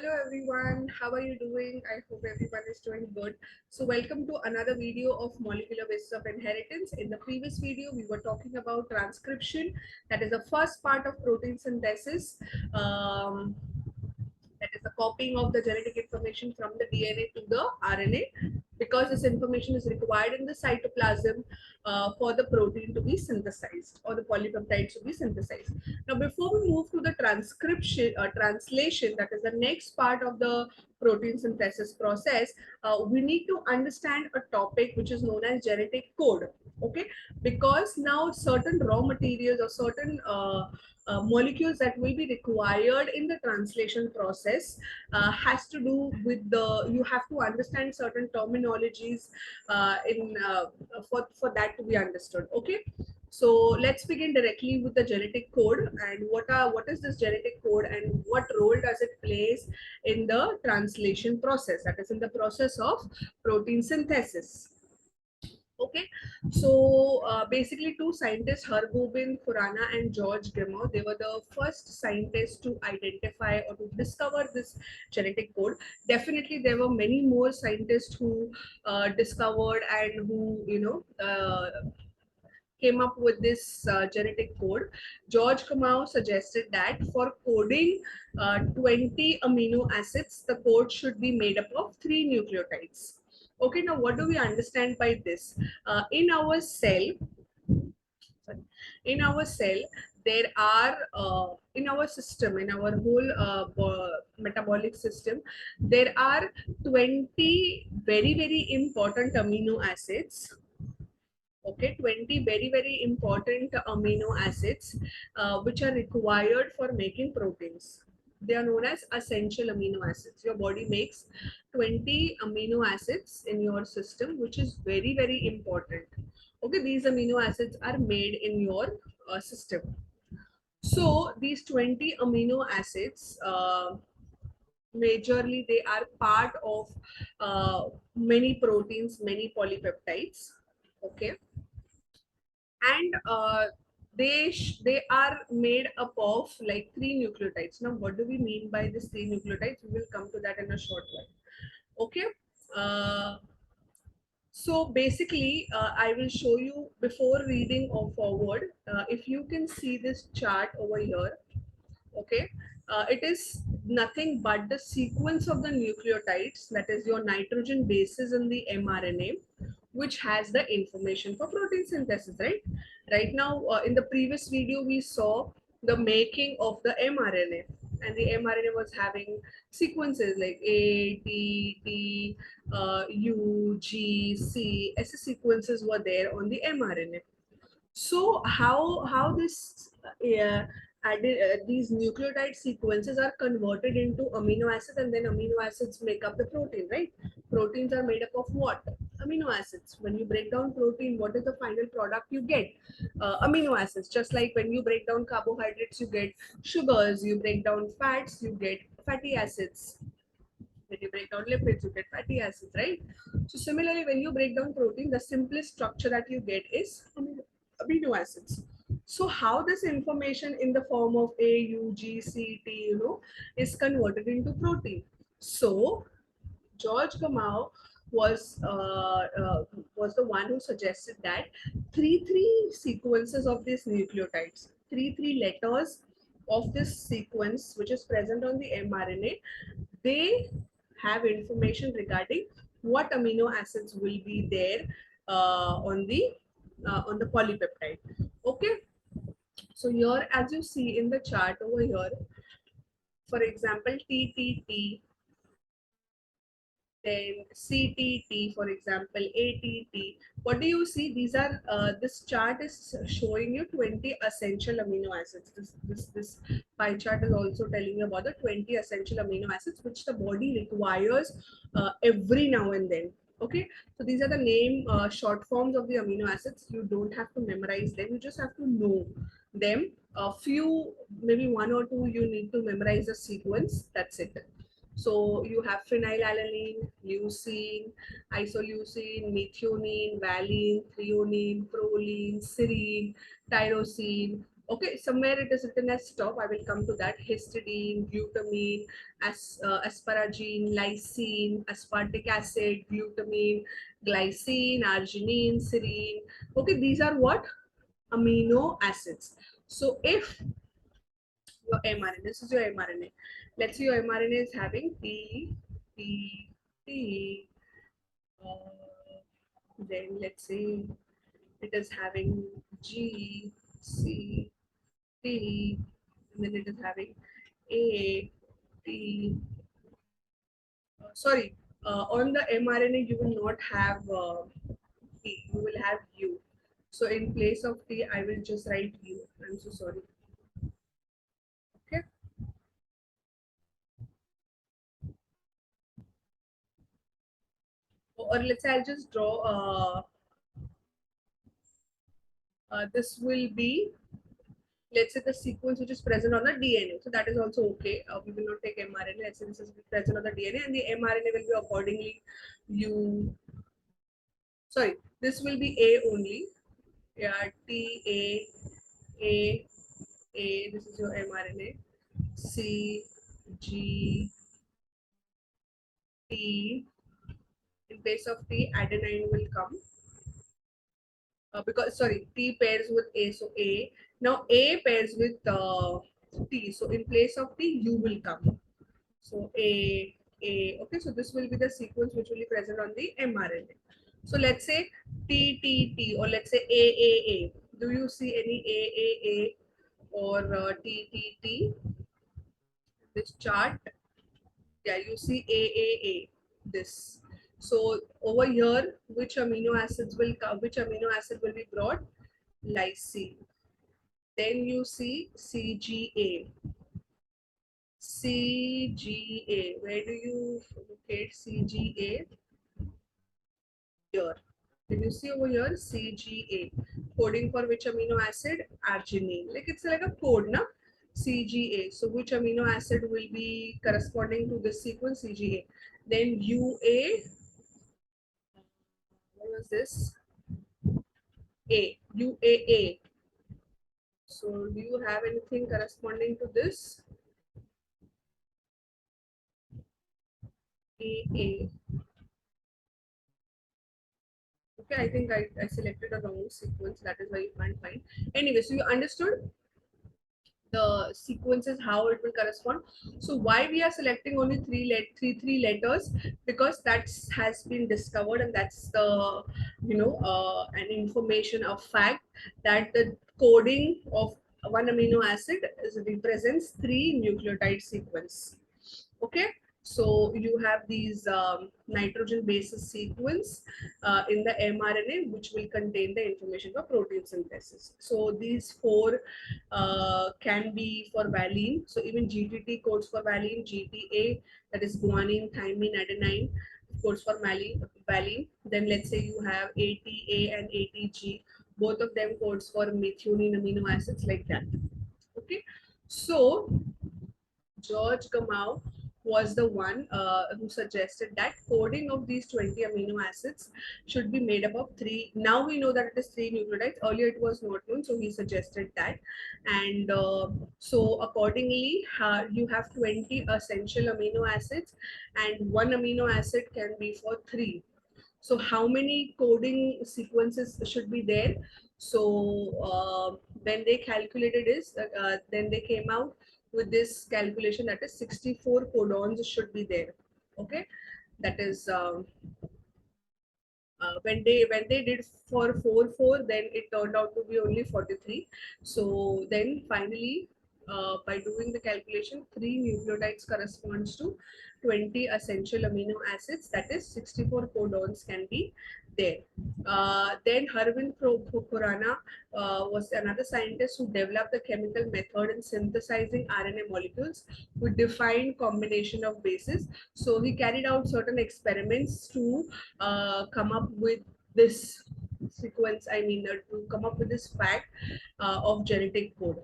Hello everyone, how are you doing? I hope everyone is doing good. So welcome to another video of molecular basis of inheritance. In the previous video, we were talking about transcription. That is the first part of protein synthesis. Um, that is the copying of the genetic information from the DNA to the RNA, because this information is required in the cytoplasm for the protein to be synthesized or the polypeptides to be synthesized. Now, before we move to the transcription translation, that is the next part of the protein synthesis process, we need to understand a topic which is known as genetic code. Okay, because now certain raw materials or certain molecules that will be required in the translation process has to do with you have to understand certain terminologies in for that to be understood. Okay, so let's begin directly with the genetic code. And what is this genetic code and what role does it plays in the translation process, that is in the process of protein synthesis. Okay, so basically, two scientists, Hargobind Khurana and George Gamow, they were the first scientists to identify or to discover this genetic code. Definitely, there were many more scientists who discovered and who, came up with this genetic code. George Gamow suggested that for coding 20 amino acids, the code should be made up of 3 nucleotides. Okay, now what do we understand by this? In our cell, sorry, in our cell, there are in our system, in our whole metabolic system, there are 20 very, very important amino acids. Okay, 20 very, very important amino acids which are required for making proteins. They are known as essential amino acids. Your body makes 20 amino acids in your system, which is very, very important. Okay, these amino acids are made in your system. So these 20 amino acids, majorly they are part of many proteins, many polypeptides. Okay, and they are made up of like 3 nucleotides. Now, what do we mean by this 3 nucleotides? We will come to that in a short while. Okay. Uh, so basically, I will show you before reading or forward. If you can see this chart over here, okay, it is nothing but the sequence of the nucleotides, that is your nitrogen bases in the mRNA, which has the information for protein synthesis. Right now, in the previous video we saw the making of the mRNA, and the mRNA was having sequences like A, T, T, U, G, C. S sequences were there on the mRNA. So how this these nucleotide sequences are converted into amino acids, and then amino acids make up the protein, right? Proteins are made up of what? Amino acids. When you break down protein, what is the final product you get? Amino acids. Just like when you break down carbohydrates, you get sugars. You break down fats, you get fatty acids. When you break down lipids, you get fatty acids, right? So similarly, when you break down protein, the simplest structure that you get is amino acids. So how this information in the form of A, U, G, C, T, is converted into protein? So George Gamow was the one who suggested that three sequences of these nucleotides, three letters of this sequence which is present on the mRNA, they have information regarding what amino acids will be there on the polypeptide. Okay, so here, as you see in the chart over here, for example, TTT, then CTT, for example, ATT. What do you see? These are this chart is showing you 20 essential amino acids. This pie chart is also telling you about the 20 essential amino acids which the body requires every now and then. Okay, so these are the name short forms of the amino acids. You don't have to memorize them. You just have to know them. A few, maybe one or two, you need to memorize the sequence. That's it. So you have phenylalanine, leucine, isoleucine, methionine, valine, threonine, proline, serine, tyrosine. Okay, somewhere it is written as stop. I will come to that. Histidine, glutamine, asparagine, lysine, aspartic acid, glutamine, glycine, arginine, serine. Okay, these are what? Amino acids. So if your mRNA, this is your mRNA. Let's say your mRNA is having T, T, T. Then let's say it is having G, C, T, and then it is having A, T. Sorry, on the mRNA you will not have T, you will have U. So in place of T, I will just write U. I'm so sorry. Okay. Or let's say I'll just draw. This will be, let's say, the sequence which is present on the DNA. So that is also okay. We will not take mRNA. Let's say this is present on the DNA, and the mRNA will be accordingly U. Sorry, this will be A only. Yeah, T A A. This is your mRNA. C G T. In place of T, adenine will come. Because sorry, T pairs with A, so A. Now A pairs with T, so in place of T, U will come. So A. Okay, so this will be the sequence which will be present on the mRNA. So let's say T, or let's say A. Do you see any A or T? This chart? Yeah, you see A. This. So over here, which amino acids will come? Which amino acid will be brought? Lysine. Then you see CGA. CGA. Where do you locate CGA? Here. Can you see over here? CGA. Coding for which amino acid? Arginine. Like it's like a code, na? CGA. So which amino acid will be corresponding to this sequence? CGA. Then UA. What was this? UAA. So do you have anything corresponding to this? AA. Okay, I think I selected a wrong sequence. That is why you can't find. Anyway, so you understood the sequences, how it will correspond. So why we are selecting only three letters? Because that's has been discovered, and that's the an information of fact that the coding of one amino acid represents three nucleotide sequence. Okay, so you have these nitrogen bases sequence in the mRNA, which will contain the information for protein synthesis. So these four can be for valine. So even GTT codes for valine, GTA, that is guanine, thymine, adenine, codes for valine. Then let's say you have ATA and ATG, both of them codes for methionine amino acids, like that. Okay, so George Gamow was the one who suggested that coding of these 20 amino acids should be made up of three. Now we know that it is three nucleotides. Earlier it was not known, so he suggested that. And so accordingly, you have 20 essential amino acids, and one amino acid can be for three. So how many coding sequences should be there? So when they calculated is, then they came out with this calculation that is 64 codons should be there. Okay, that is when they did for 4 then it turned out to be only 43. So then finally, by doing the calculation, three nucleotides corresponds to 20 essential amino acids, that is 64 codons can be there. Then Harvind Khurana was another scientist who developed the chemical method in synthesizing RNA molecules with defined combination of bases. So he carried out certain experiments to come up with this sequence, to come up with this fact of genetic code.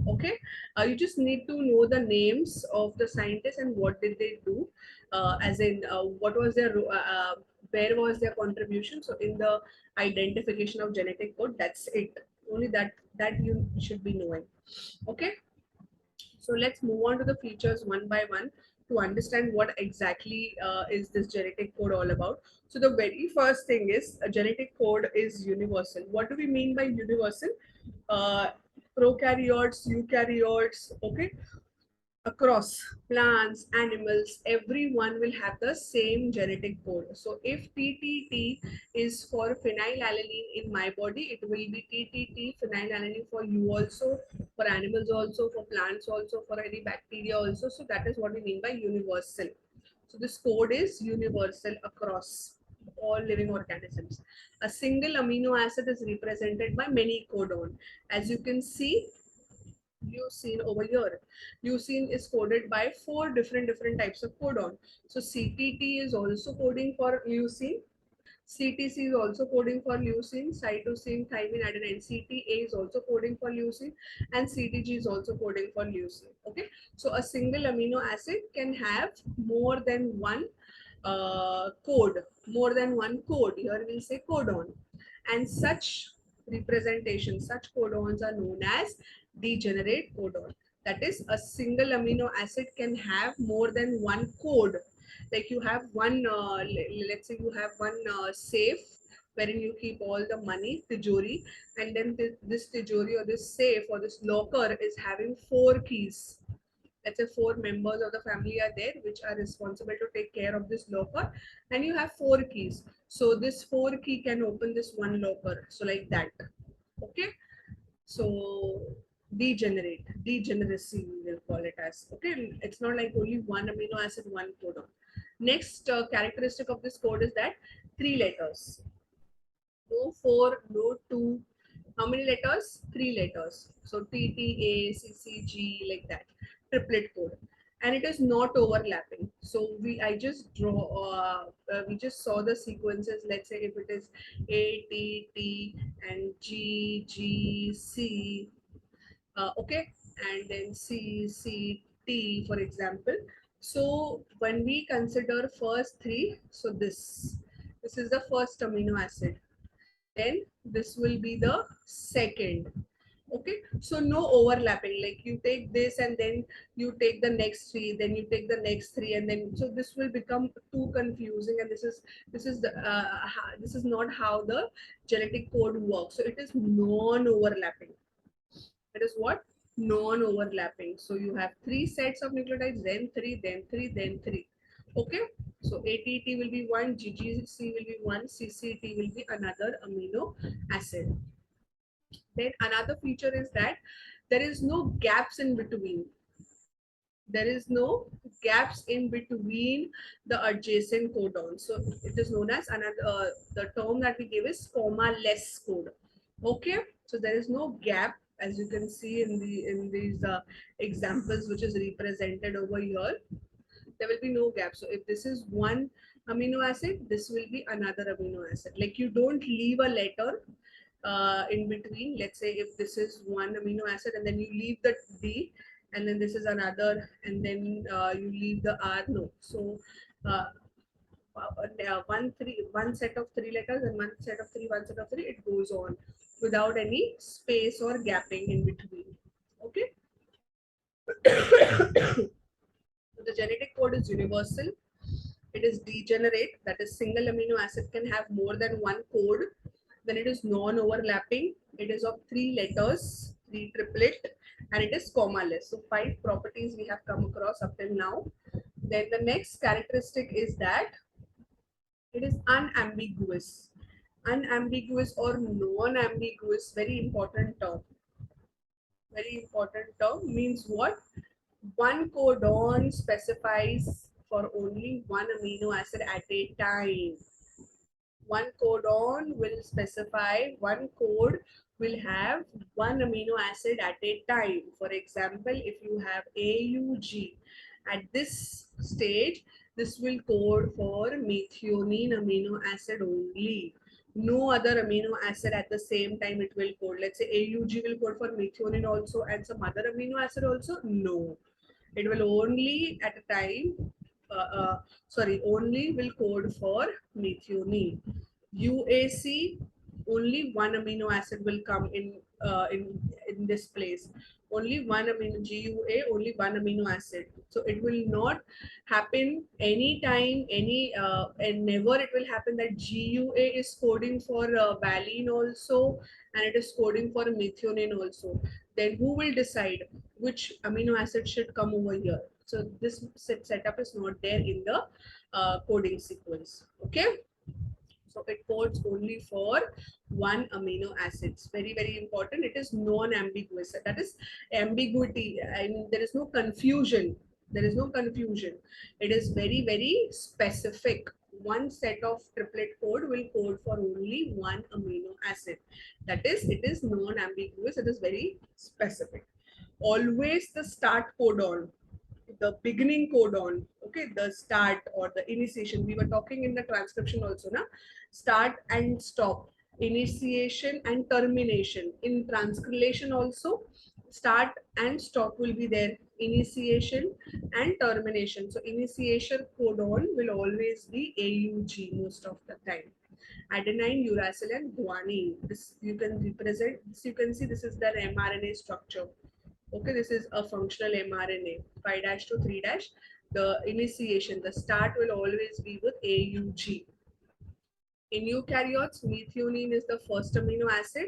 Okay, you just need to know the names of the scientists and what did they do, as in what was their where was their contribution. So in the identification of genetic code, that's it. Only that you should be knowing. Okay, so let's move on to the features one by one to understand what exactly is this genetic code all about. So the very first thing is a genetic code is universal. What do we mean by universal? uh, Prokaryotes, eukaryotes, okay, across plants, animals, everyone will have the same genetic code. So if TTT is for phenylalanine in my body, it will be TTT phenylalanine for you also, for animals also, for plants also, for any bacteria also. So that is what we mean by universal. So this code is universal across all living organisms. A single amino acid is represented by many codon. As you can see, leucine over here. Leucine is coded by four different types of codon. So CTT is also coding for leucine. CTC is also coding for leucine, cytosine, thymine, adenine. CTA is also coding for leucine, and CTG is also coding for leucine. Okay, so a single amino acid can have more than one code, more than one code. Here we'll say codon, and such representations, such codons are known as degenerate codon. That is, a single amino acid can have more than one code. Like you have one, let's say you have one safe wherein you keep all the money, tijori, and then this tijori or this safe or this locker is having four keys. Let's say four members of the family are there which are responsible to take care of this locker, and you have four keys. So this four key can open this one locker. So like that. Okay. So degeneracy we will call it as. Okay, it's not like only one amino acid, one codon. Next characteristic of this code is that three letters. No four, no two. How many letters? Three letters. So T T A C C G, like that. Triplet code. And it is not overlapping. So I just we just saw the sequences. Let's say if it is A T T and G G C, okay, and then C C T, for example. So when we consider first three, so this is the first amino acid, then this will be the second. Okay, so no overlapping, like you take this and then you take the next three, then you take the next three, and then so this will become too confusing, and this is not how the genetic code works. So it is non-overlapping. It is what? Non-overlapping. So you have three sets of nucleotides, then three, then three, then three. Okay. So ATT will be one, GGC will be one, CCT will be another amino acid. Then another feature is that there is no gaps in between. There is no gaps in between the adjacent codons. So it is known as another, the term that we give is comma-less code. Okay, so there is no gap, as you can see in these examples which is represented over here. There will be no gap. So if this is one amino acid, this will be another amino acid. Like you don't leave a letter in between. Let's say if this is one amino acid and then you leave the D, and then this is another, and then you leave the R. No. So one set of three letters and one set of three, one set of three, it goes on without any space or gapping in between. Okay. So the genetic code is universal. It is degenerate, that is single amino acid can have more than one code. Then it is non-overlapping. It is of three letters, three triplet, and it is comma-less. So five properties we have come across up till now. Then the next characteristic is that it is unambiguous. Unambiguous or non-ambiguous, very important term. Very important term means what? One codon specifies for only one amino acid at a time. One codon will specify, one code will have one amino acid at a time. For example, if you have AUG, at this stage, this will code for methionine amino acid only. No other amino acid at the same time it will code. Let's say AUG will code for methionine also and some other amino acid also. No, it will only at a time, only will code for methionine. UAC only one amino acid will come in this place. Only one amino GUA, only one amino acid. So it will not happen anytime, and never it will happen that GUA is coding for valine also, and it is coding for methionine also. Then who will decide which amino acid should come over here? So this setup is not there in the coding sequence. Okay. So it codes only for one amino acids. Very, very important. It is non-ambiguous. That is ambiguity. I mean, there is no confusion. There is no confusion. It is very, very specific. One set of triplet code will code for only one amino acid. That is, it is non-ambiguous. It is very specific. Always the start codon, the beginning codon, okay, the start or the initiation. We were talking in the transcription also, na? Start and stop, initiation and termination. In transcription also, start and stop will be there, initiation and termination. So initiation codon will always be AUG most of the time. Adenine, uracil, and guanine. This you can represent. This you can see. This is their mRNA structure. Okay, this is a functional mRNA, 5' to 3'. The initiation, the start will always be with AUG. In eukaryotes, methionine is the first amino acid,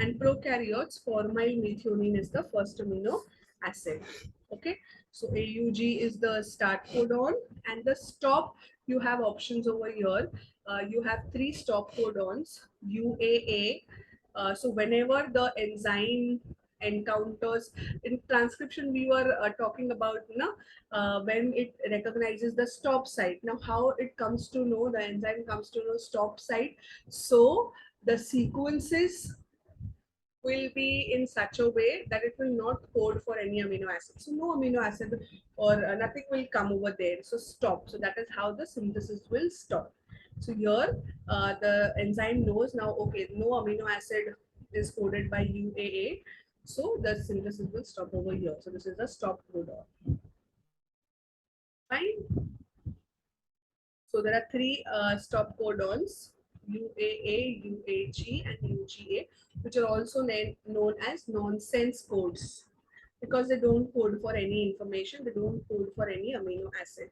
and prokaryotes, formyl methionine is the first amino acid. Okay, so AUG is the start codon, and the stop, you have options over here. You have three stop codons, UAA. So whenever the enzyme encounters, in transcription we were talking about, when it recognizes the stop site. Now how it comes to know, the enzyme comes to know stop site. So the sequences will be in such a way that it will not code for any amino acid. So no amino acid or nothing will come over there. So stop. So that is how the synthesis will stop. So here the enzyme knows now, okay, no amino acid is coded by UAA. So the synthesis will stop over here. So this is the stop codon. Fine. So there are three stop codons, UAA, UAG, and UGA, which are also known as nonsense codes, because they don't code for any information, they don't code for any amino acid.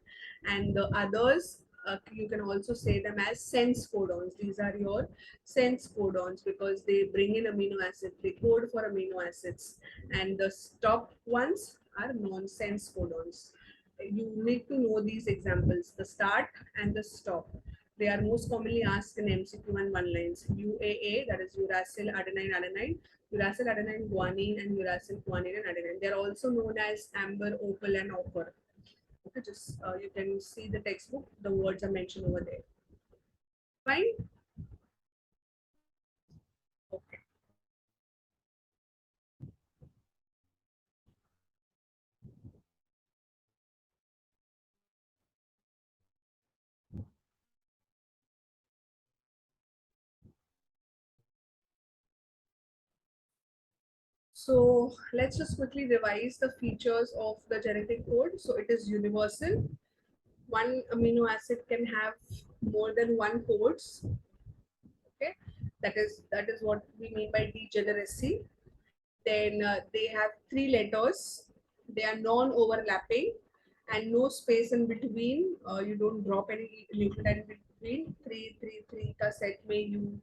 And the others, you can also say them as sense codons. These are your sense codons because they bring in amino acid, they code for amino acids. And the stop ones are nonsense codons. You need to know these examples, the start and the stop. They are most commonly asked in MCQ and one lines. UAA, that is uracil, adenine, adenine, uracil, adenine, guanine, and uracil, guanine, and adenine. They are also known as amber, opal, and ochre. Okay, just you can see the textbook. The words are mentioned over there. Fine. Okay. So let's just quickly revise the features of the genetic code. So it is universal. One amino acid can have more than one codes. Okay, that is what we mean by degeneracy. Then they have three letters. They are non-overlapping and no space in between. You don't drop any nucleotide in between. Three ka set mein you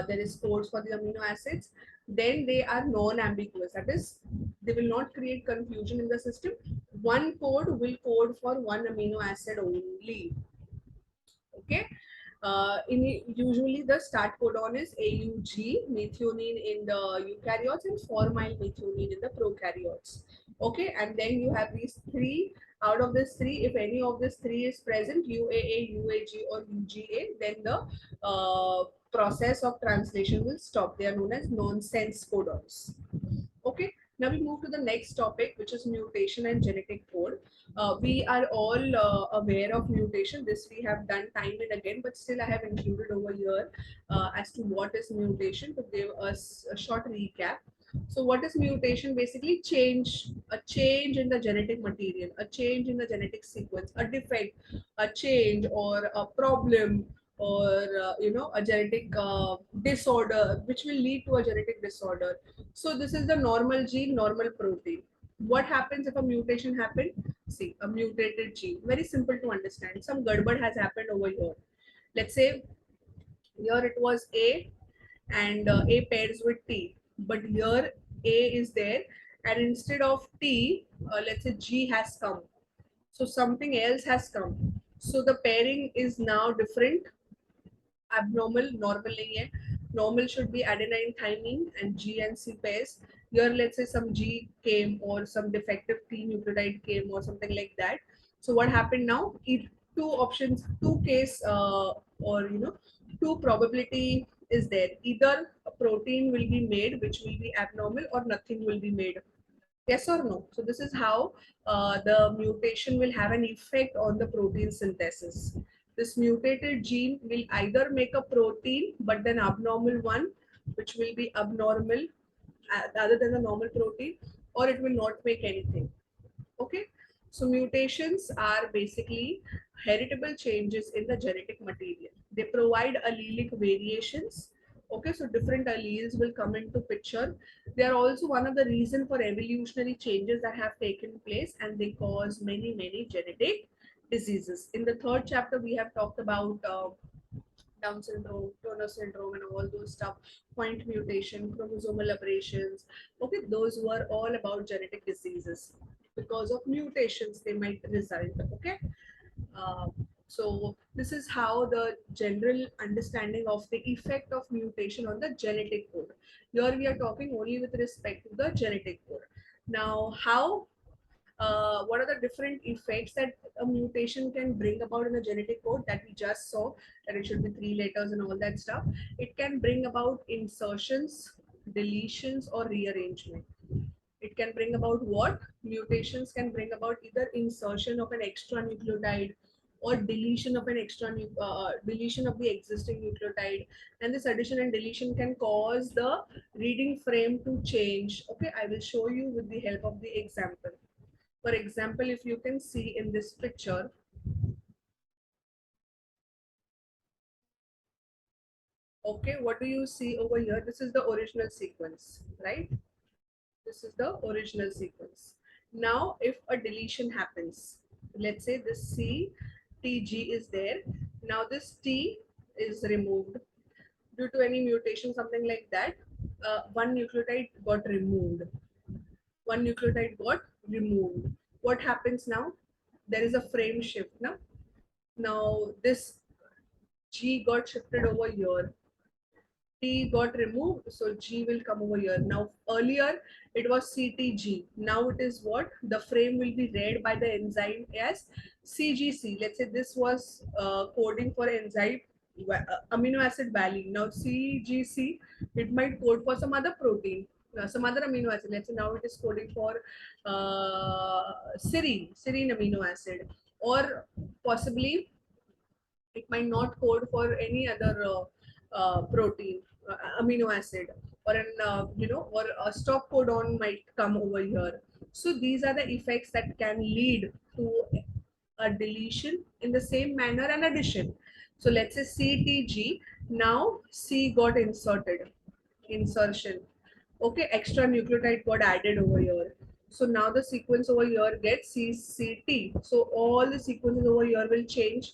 there is codes for the amino acids. Then they are non-ambiguous. That is, they will not create confusion in the system. One code will code for one amino acid only. Okay. Usually the start codon is AUG, methionine in the eukaryotes, and formyl methionine in the prokaryotes. Okay, and then you have these three. Out of these three, if any of these three is present, UAA, UAG, or UGA, then the process of translation will stop. They are known as nonsense codons. Okay, now we move to the next topic, which is mutation and genetic code. We are all aware of mutation. This we have done time and again, but still I have included over here as to what is mutation to give us a short recap. So what is mutation? Basically a change in the genetic material, a change in the genetic sequence, a defect, a change or a problem or a genetic disorder, which will lead to a genetic disorder. So this is the normal gene, normal protein. What happens if a mutation happened? See, a mutated gene, very simple to understand. Some gadbad has happened over here. Let's say here it was A, and A pairs with T, but here A is there, and instead of T, let's say G has come, so something else has come, so the pairing is now different, abnormal, normal nahi hai. Normal should be adenine thymine and G and C pairs. Here let's say some G came or some defective T nucleotide came or something like that. So what happened now? Two options, two case, or two probability is there. Either a protein will be made which will be abnormal, or nothing will be made. Yes or no? So this is how the mutation will have an effect on the protein synthesis. This mutated gene will either make a protein, but then abnormal one, which will be abnormal other than the normal protein, or it will not make anything. Okay. So mutations are basically heritable changes in the genetic material. They provide allelic variations. Okay, so different alleles will come into picture. They are also one of the reason for evolutionary changes that have taken place, and they cause many genetic diseases. In the third chapter, we have talked about Down syndrome, Turner syndrome, and all those stuff, point mutation, chromosomal aberrations. Okay, those were all about genetic diseases. Because of mutations, they might result. Okay, uh, so this is how the general understanding of the effect of mutation on the genetic code. Here we are talking only with respect to the genetic code. Now, how what are the different effects that a mutation can bring about in the genetic code that we just saw, that it should be 3 letters and all that stuff. It can bring about insertions, deletions, or rearrangement. It can bring about what? Mutations can bring about either insertion of an extra nucleotide or deletion of an deletion of the existing nucleotide, and this addition and deletion can cause the reading frame to change. Okay, I will show you with the help of the example. For example, if you can see in this picture, okay, what do you see over here? This is the original sequence, right? This is the original sequence. Now, if a deletion happens, let's say this CTG is there. Now this T is removed due to any mutation, something like that. One nucleotide got removed. One nucleotide got removed. What happens now? There is a frame shift now. Now this G got shifted over here. T got removed, so G will come over here. Now, earlier it was CTG. Now it is what? The frame will be read by the enzyme as CGC. Let's say this was coding for enzyme amino acid valine. Now CGC, it might code for some other protein, some other amino acid. Let's say now it is coding for serine amino acid, or possibly it might not code for any other protein, amino acid, or an or a stop codon might come over here. So these are the effects that can lead to a deletion in the same manner and addition. So let's say CTG, now C got inserted, insertion. Okay, extra nucleotide got added over here. So now the sequence over here gets CCT. So all the sequences over here will change.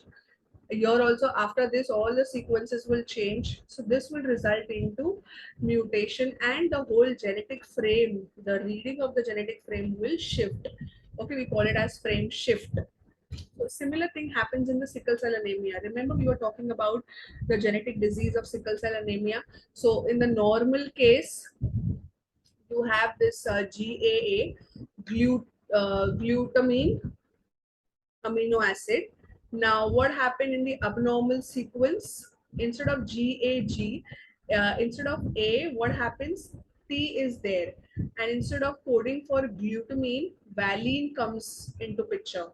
Here also, after this, all the sequences will change. So this will result into mutation, and the whole genetic frame, the reading of the genetic frame will shift. Okay, we call it as frame shift. So similar thing happens in the sickle cell anemia. Remember, we were talking about the genetic disease of sickle cell anemia. So in the normal case, you have this GAA, glutamine amino acid. Now, what happened in the abnormal sequence? Instead of GAG, instead of A, what happens? T is there. And instead of coding for glutamine, valine comes into picture,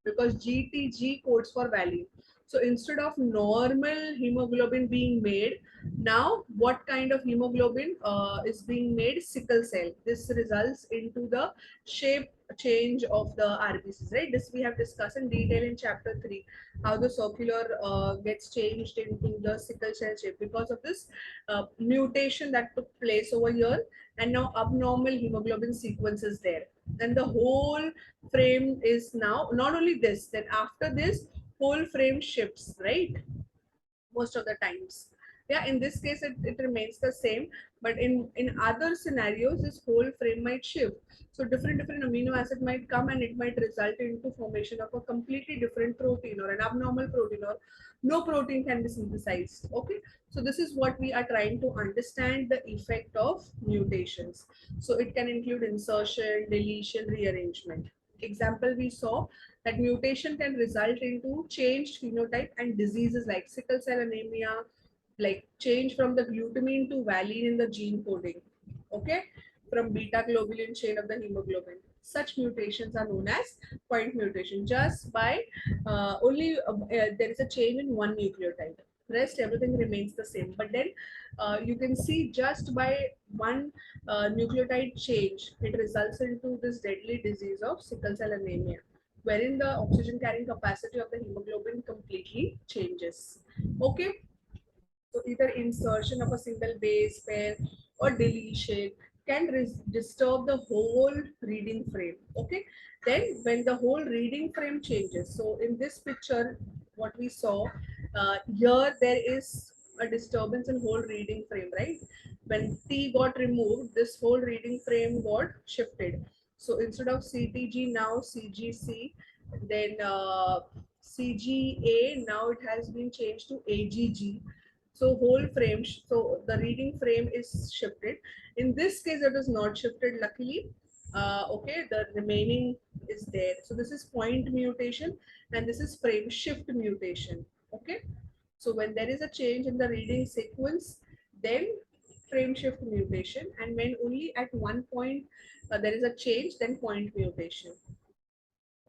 because GTG codes for valine. So instead of normal hemoglobin being made, now what kind of hemoglobin is being made? Sickle cell. This results into the shape change of the RBCs, right? This we have discussed in detail in chapter 3, how the circular gets changed into the sickle cell shape because of this mutation that took place over here, and now abnormal hemoglobin sequence is there. And the whole frame is now, not only this, then after this, whole frame shifts, right? Most of the times. Yeah, in this case, it remains the same, but in other scenarios, this whole frame might shift. So different amino acid might come and it might result into formation of a completely different protein or an abnormal protein, or no protein can be synthesized. Okay, so this is what we are trying to understand, the effect of mutations. So it can include insertion, deletion, rearrangement. Example we saw that mutation can result into changed phenotype and diseases like sickle cell anemia, like change from the glutamine to valine in the gene coding, okay, from beta globulin chain of the hemoglobin. Such mutations are known as point mutation, just by only there is a change in one nucleotide. Rest everything remains the same, but then you can see just by one nucleotide change, it results into this deadly disease of sickle cell anemia, wherein the oxygen carrying capacity of the hemoglobin completely changes. Okay, so either insertion of a single base pair or deletion can disturb the whole reading frame. Okay, then when the whole reading frame changes, so in this picture, what we saw here, there is a disturbance in whole reading frame, right? When T got removed, this whole reading frame got shifted. So instead of CTG, now CGC, then CGA, now it has been changed to AGG. So whole frame, so the reading frame is shifted. In this case, it is not shifted, luckily. Okay, the remaining is there. So this is point mutation and this is frame shift mutation. Okay, so when there is a change in the reading sequence, then frame shift mutation, and when only at one point there is a change, then point mutation.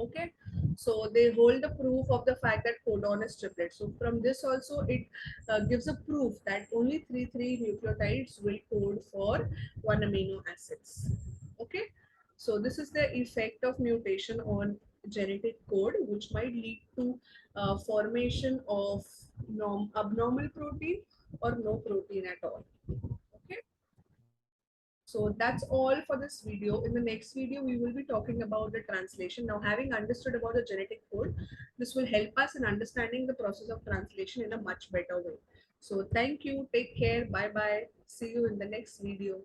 Okay, so they hold the proof of the fact that codon is triplet. So from this also it gives a proof that only three nucleotides will code for one amino acids. Okay, so this is the effect of mutation on genetic code, which might lead to formation of abnormal protein or no protein at all. Okay, so that's all for this video. In the next video, we will be talking about the translation. Now, having understood about the genetic code, this will help us in understanding the process of translation in a much better way. So thank you. Take care. Bye bye. See you in the next video.